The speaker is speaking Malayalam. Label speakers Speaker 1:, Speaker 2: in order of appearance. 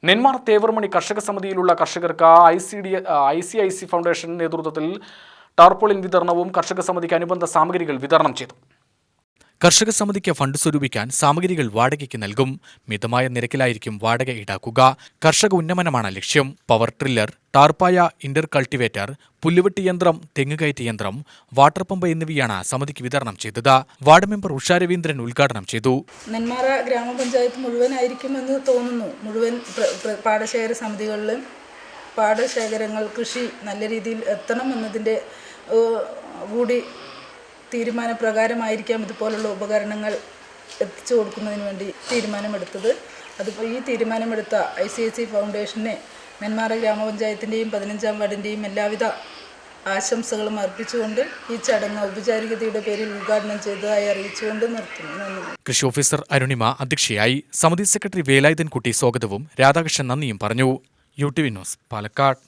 Speaker 1: നെന്മാർ തേവർമണി കർഷക സമിതിയിലുള്ള കർഷകർക്ക് ICIC ഫൗണ്ടേഷൻ നേതൃത്വത്തിൽ ടാർപോളിൻ വിതരണവും കർഷക സമിതിക്ക് അനുബന്ധ സാമഗ്രികൾ വിതരണം ചെയ്തു. കർഷക സമിതിക്ക് ഫണ്ട് സ്വരൂപിക്കാൻ സാമഗ്രികൾ വാടകയ്ക്ക് നൽകും. മിതമായ നിരക്കിലായിരിക്കും വാടക ഈടാക്കുക. കർഷക ഉന്നമനമാണ് ലക്ഷ്യം. പവർ ട്രില്ലർ, ടാർപ്പായ, ഇന്റർ കൾട്ടിവേറ്റർ, പുല്ലുവെട്ടി യന്ത്രം, തെങ്ങുകയറ്റി യന്ത്രം, വാട്ടർ പമ്പ് എന്നിവയാണ് സമിതിക്ക് വിതരണം ചെയ്തത്. വാർഡ് മെമ്പർ ഉഷ രവീന്ദ്രൻ ഉദ്ഘാടനം ചെയ്തു.
Speaker 2: നെന്മാറ ഗ്രാമപഞ്ചായത്ത് മുഴുവനായിരിക്കുമെന്ന് തോന്നുന്നു. മുഴുവൻ പാടശേഖര സമിതികളിലും പാടശേഖരങ്ങൾ കൃഷി നല്ല രീതിയിൽ എത്തണം എന്നതിൻ്റെ കൂടി തീരുമാനപ്രകാരമായിരിക്കാം ഇതുപോലുള്ള ഉപകരണങ്ങൾ എത്തിച്ചു കൊടുക്കുന്നതിന് വേണ്ടി തീരുമാനമെടുത്തത്. അതിപ്പോൾ ഈ തീരുമാനമെടുത്ത ICIC ഫൗണ്ടേഷനെ നെന്മാറ ഗ്രാമപഞ്ചായത്തിൻ്റെയും 15-ാം വാർഡിൻ്റെയും എല്ലാവിധ ആശംസകളും അർപ്പിച്ചുകൊണ്ട് ഈ ചടങ്ങ് ഔപചാരികതയുടെ പേരിൽ ഉദ്ഘാടനം ചെയ്തതായി അറിയിച്ചുകൊണ്ട് നിർത്തുന്നു.
Speaker 1: കൃഷി ഓഫീസർ അരുണിമ അധ്യക്ഷയായി. സമിതി സെക്രട്ടറി വേലായുധൻകുട്ടി സ്വാഗതവും രാധാകൃഷ്ണൻ നന്ദിയും പറഞ്ഞു. UTV news, Palakkad.